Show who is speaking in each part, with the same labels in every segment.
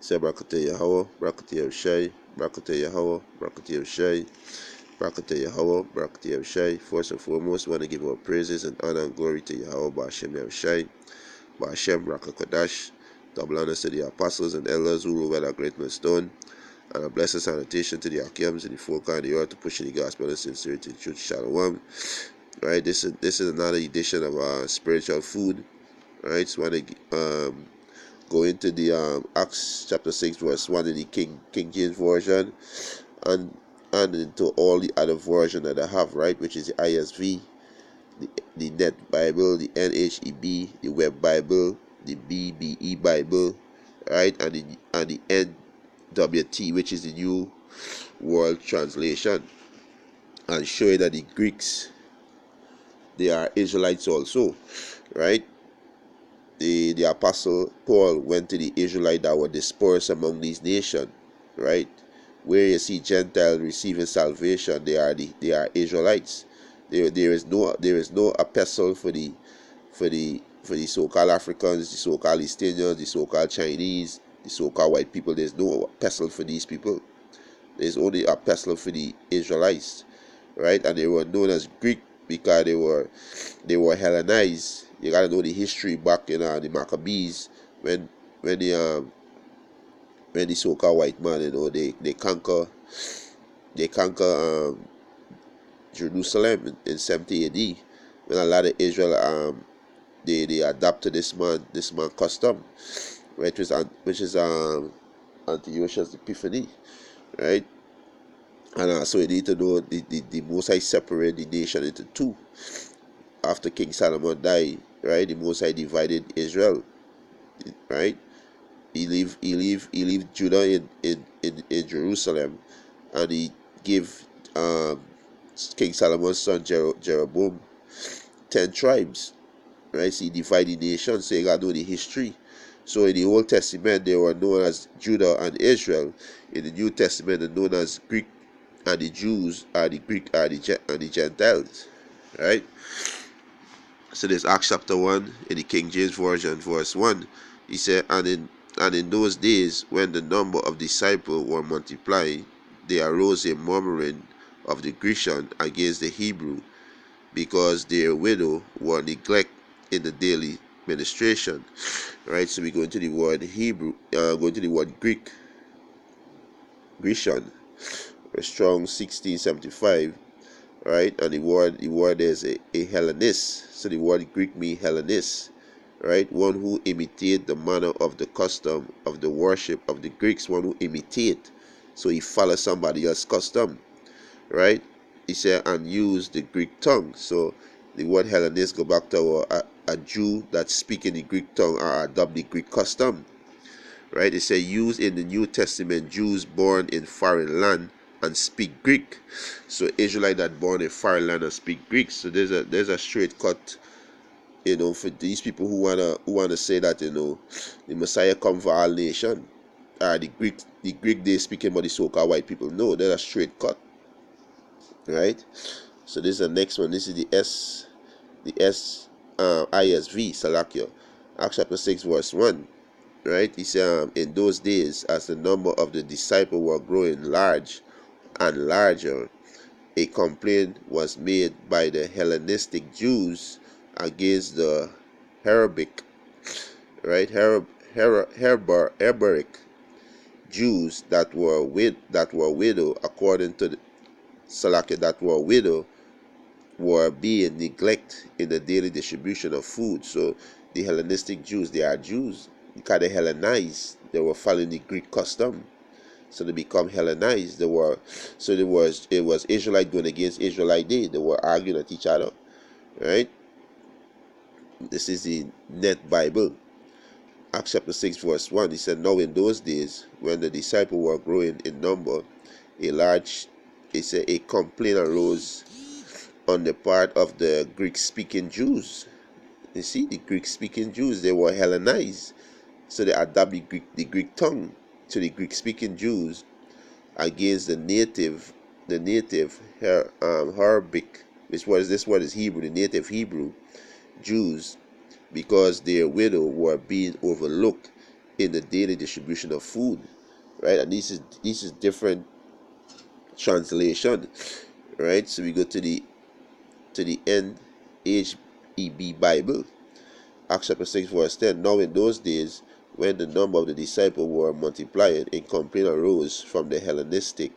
Speaker 1: Say Brakata Yahweh, Brakata Yahshai, Brakata Yahweh, Brakata Yahshai, Brakata Yahweh, Brakata Yahshai. First and foremost, want to give our praises and honor and glory to Yahweh, Ba'ashem Yahshai, Ba'ashem Rakakadash. Double honors to the apostles and elders who rule by that great millstone, and a blessed salutation to the Akims and the folk on the earth to pushing the gospel and sincerity and truth. Shalom. Right, this is another edition of spiritual food. Right, so want to go into the Acts chapter 6 verse 1 in the King James version, and into all the other version that I have, right, which is the ISV, the Net Bible, the NHEB, the Web Bible, the BBE Bible, right, and the NWT, which is the New World Translation, and show you that the Greeks, they are Israelites also, right. The apostle Paul went to the Israelites that were dispersed among these nations, right? Where you see Gentiles receiving salvation, they are Israelites. There is no epistle for the so-called Africans, the so-called East Indians, the so-called Chinese, the so-called white people. There's no epistle for these people. There's only a epistle for the Israelites, right? And they were known as Greek because they were Hellenized. You gotta know the history back in the Maccabees when the so-called white man, they conquer Jerusalem in 70 AD, when a lot of Israel they adopted this man custom, right? Which is Antiochus Epiphanes, right? And so you need to know the Most High separated the nation into two after King Solomon died, right? The Most High divided Israel, right? He leave Judah in Jerusalem, and he gave King Solomon's son Jeroboam 10 tribes, right? So he divided the nation. So you gotta know the history. So in the Old Testament they were known as Judah and Israel. In the New Testament they're known as Greek, and the Jews are the Greek and the Gentiles, right? So there's Acts chapter 1 in the King James Version, verse 1. He said, and in those days, when the number of disciples were multiplied, there arose a murmuring of the Grecian against the Hebrew, because their widow were neglected in the daily ministration. Right? So we go into the word Hebrew, go into the word Grecian, Strong 1675. Right, and the word is a Hellenist. So the word Greek means Hellenist, right? One who imitate the manner of the custom of the worship of the Greeks. One who imitate, so he follows somebody else's custom, right? He said, and use the Greek tongue. So the word Hellenist go back to a Jew that speak in the Greek tongue or adopt the Greek custom, right? It said, used in the New Testament, Jews born in foreign land and speak Greek. So Israelite that born in foreign land and speak Greek. So there's a straight cut, for these people who wanna say that the Messiah come for all nation. The Greek they speaking about the so-called white people. No, there's a straight cut, right? So this is the next one. This is the ISV Salakio, Acts chapter 6 verse 1. Right? He said, in those days, as the number of the disciples were growing large and larger, a complaint was made by the Hellenistic Jews against the Arabic, right? Hebraic Jews that were widow, according to the Salakia, that were widow, were being neglected in the daily distribution of food. So the Hellenistic Jews, they are Jews because they Hellenized. They were following the Greek custom, so they become Hellenized. It was Israelite going against Israelite. They were arguing at each other, right? This is the Net Bible, Acts chapter 6 verse 1. He said, now in those days, when the disciples were growing in number, a complaint arose on the part of the Greek-speaking Jews. You see, the Greek-speaking Jews, they were Hellenized, so they adopted the Greek tongue to the Greek-speaking Jews against the native Arabic, this word is Hebrew, the native Hebrew Jews, because their widow were being overlooked in the daily distribution of food, right? And this is different translation, right? So we go to the NHEB Bible, Acts chapter 6 verse 10. Now in those days, when the number of the disciples were multiplied, a complaint arose from the Hellenistic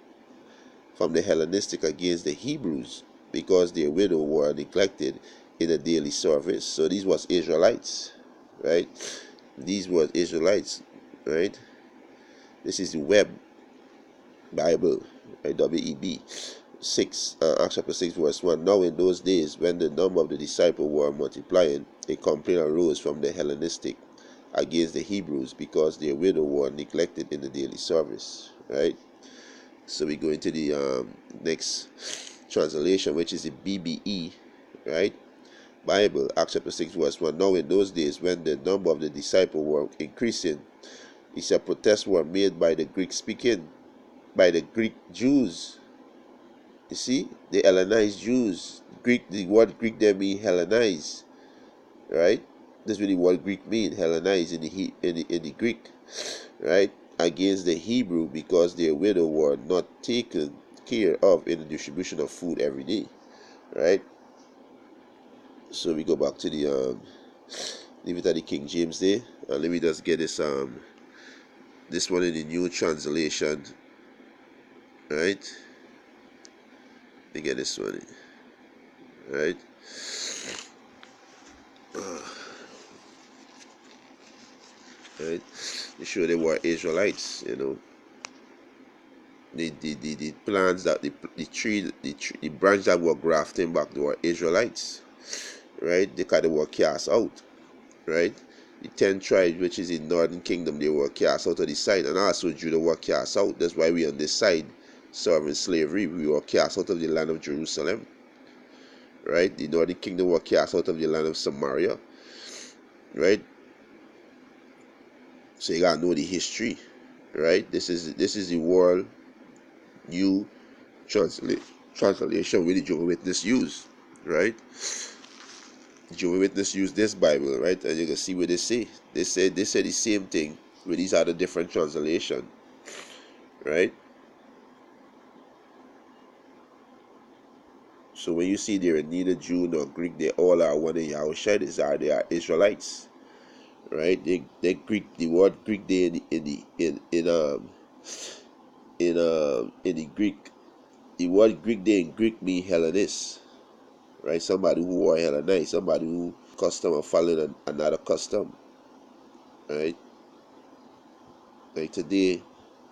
Speaker 1: against the Hebrews, because their widows were neglected in the daily service. So these was Israelites, right? These were Israelites, right? This is the Web Bible, right? WEB 6, Acts chapter 6 verse 1. Now in those days, when the number of the disciples were multiplying, a complaint arose from the Hellenistic against the Hebrews, because their widows were neglected in the daily service, right? So we go into the next translation, which is the BBE, right? Bible, Acts chapter 6 verse 1. Now in those days, when the number of the disciples were increasing, he said protests were made by the Greek Jews. You see, the Hellenized Jews. The word Greek there means Hellenized, right? That's what the word Greek means, Hellenized in the Greek, right? Against the Hebrew, because their widows were not taken care of in the distribution of food every day, right? So we go back to the leave it at the King James there, and let me just get this one in the New Translation, right? Let me get this one in, right? Right? They show they were Israelites, The plants that the branch that were grafting back, they were Israelites, right? Because they were cast out, right? The 10 tribes, which is in northern kingdom, they were cast out of the side, and also Judah were cast out. That's why we on this side serving slavery. We were cast out of the land of Jerusalem, right? The northern kingdom were cast out of the land of Samaria, right? So you gotta know the history, right? This is the world new translation with the Jehovah's Witness use, right? Jehovah's Witness use this Bible, right? And you can see what they say. They say the same thing with these other different translation, right? So when you see they're neither Jew nor Greek, they all are one in Yahushua. They are Israelites, right? They Greek, the word Greek there in the Greek, the word Greek there in Greek means Hellenist, right? Somebody who are Hellenized, somebody who custom or following another custom, right? Like today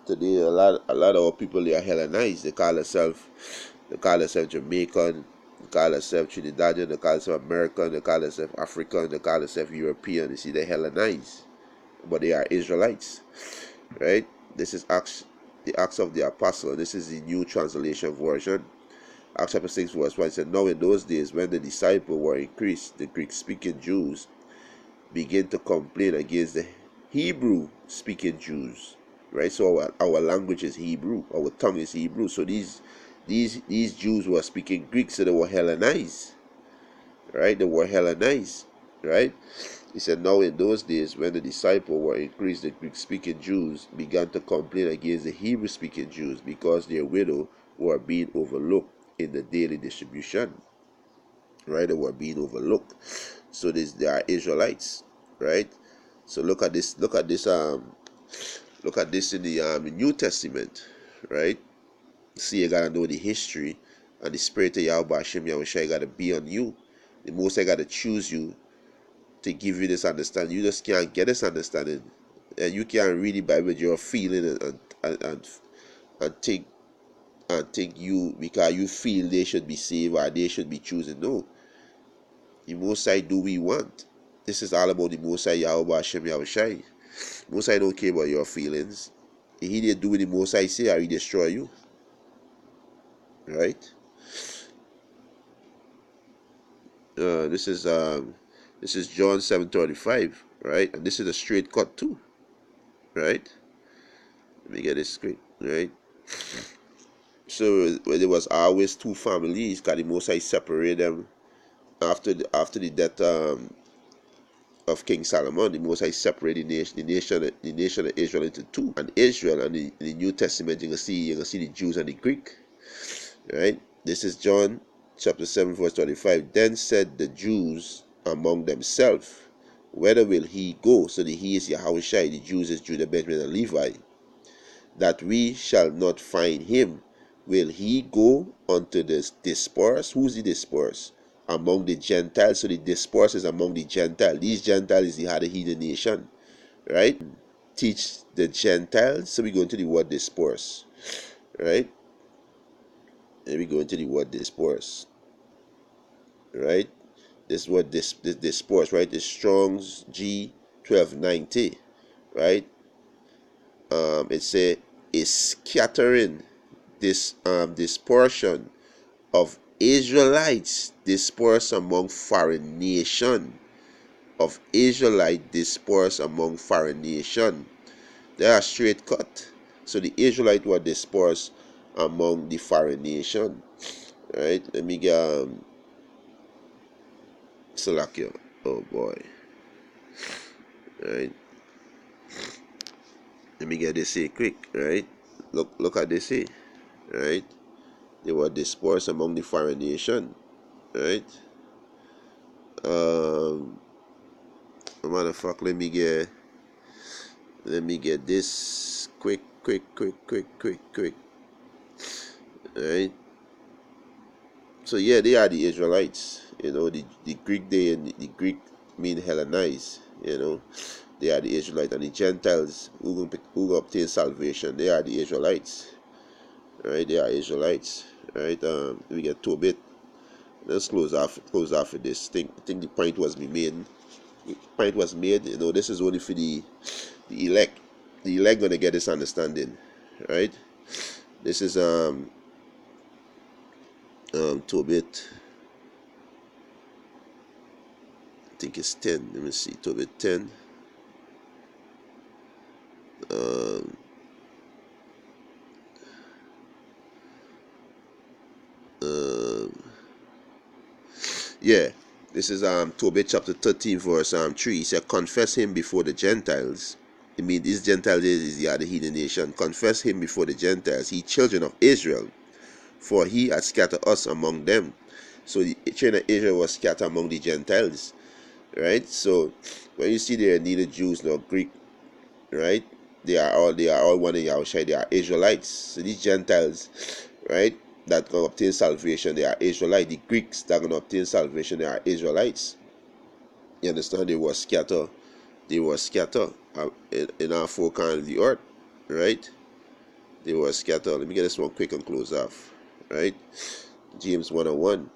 Speaker 1: a lot of our people, they are Hellenized. They call themselves Jamaican, they call themselves Trinidadian, they call themselves American, they call themselves African, they call themselves European. You see, they're Hellenized, but they are Israelites, right? This is the Acts of the Apostle. This is the New Translation version. Acts chapter 6 verse 1 said, now in those days, when the disciples were increased, the Greek-speaking Jews began to complain against the Hebrew-speaking Jews, right? So our language is Hebrew, our tongue is Hebrew. So these Jews were speaking Greek, so they were Hellenized, right? They were Hellenized, right? He said, now in those days, when the disciples were increased, the Greek-speaking Jews began to complain against the Hebrew-speaking Jews, because their widows were being overlooked in the daily distribution, right? They were being overlooked. So they are Israelites, right? So look at this in the New Testament, right? See, you gotta know the history, and the spirit of Yahweh Hashem Yahushua gotta be on you. The Most High gotta choose you to give you this understanding. You just can't get this understanding, and you can't read the Bible with your feeling and think you, because you feel they should be saved or they should be chosen. No, the Most High do we want. This is all about the Most High Yahweh Hashem Yahushua. Most High don't care about your feelings. He did do what the Most High say, or he destroy you, right? This is John 7:35, right? And this is a straight cut too, right? Let me get this straight, right? So there was always two families, because the Most High separated them after the death of King Solomon, the Most High separated the nation of Israel into two. And Israel, and in the New Testament, you can see the Jews and the Greek. Right? This is John chapter 7, verse 25. Then said the Jews among themselves, whither will he go? So the he is Yahushua, the Jews is Judah, Benjamin, and Levi, that we shall not find him. Will he go unto the dispersed? Who's the dispersed? Among the Gentiles. So the dispersed is among the Gentiles. These Gentiles is the other heathen nation. Right? Teach the Gentiles. So we go into the word dispersed. Right? And we go into the word dispersed. Right? This word dispersed, right? The Strong's G1290. Right? It say is scattering this portion of Israelites dispersed among foreign nation. Of Israelite dispersed among foreign nation. They are straight cut. So the Israelite were dispersed among the foreign nation. Right? Let me get Salakia. Oh boy. Right? Let me get this here quick. Right? Look at this here. Right? They were dispersed among the foreign nation. Right? Motherfucker, let me get this quick. Alright. So yeah, they are the Israelites. The Greek the Greek mean Hellenized. They are the Israelites, and the Gentiles who obtain salvation, they are the Israelites. Right? They are Israelites. Right? We get to a bit. Let's close off with this. I think the point was made. This is only for the elect. The elect gonna get this understanding. Right? This is Tobit. I think it's 10. Let me see. Tobit 10. Yeah, this is Tobit chapter 13, verse 3. He said, confess him before the Gentiles. I mean, these Gentiles is the other heathen nation. Confess him before the Gentiles, ye children of Israel, for he hath scattered us among them. So the children of Israel was scattered among the Gentiles. Right? So when you see they are neither Jews nor Greek, right? They are all one in Yahushua. They are Israelites. So these Gentiles, right, that can obtain salvation, they are Israelites. The Greeks that can obtain salvation, they are Israelites. You understand? They were scattered. They were scattered in our four corners of the earth. Right? They were scattered. Let me get this one quick and close off. Right? James 1:1.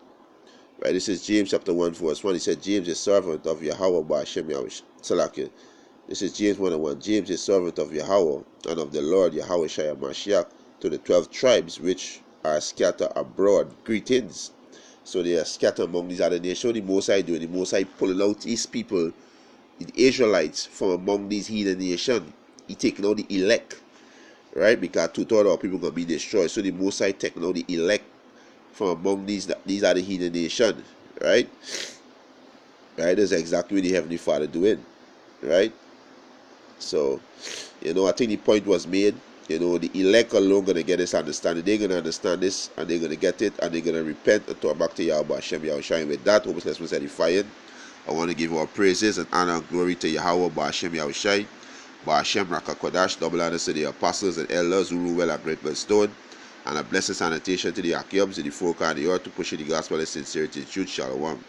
Speaker 1: Right? This is James chapter 1, verse 1. He said, James is servant of Yahweh by Hashem Salakia. This is James 1:1. James is servant of Yahweh and of the Lord Yahweh Shai Mashiach to the 12 tribes which are scattered abroad. Greetings. So they are scattered among these other nations. So the Most High doing, the Most High pulling out his people, the Israelites, from among these heathen nations. He taking out the elect, right? Because 2/3 of people gonna be destroyed. So the Most High taking out the elect from among these other heathen nations, right? Right? That's exactly what the Heavenly Father doing, right? So, I think the point was made. The elect alone gonna get this understanding. They're gonna understand this, and they're gonna get it, and they're gonna repent and turn back to Yahweh Hashem Yahushua. With that, hope this was edifying. I want to give our praises and honor and glory to Yahweh Hashem Yahushua, Hashem Rakakodash, double honors to the apostles and elders who rule well at Great Stone, and a blessed sanitation to the Akiabs in the four corners of the earth to push the gospel in sincerity and truth. Shalom.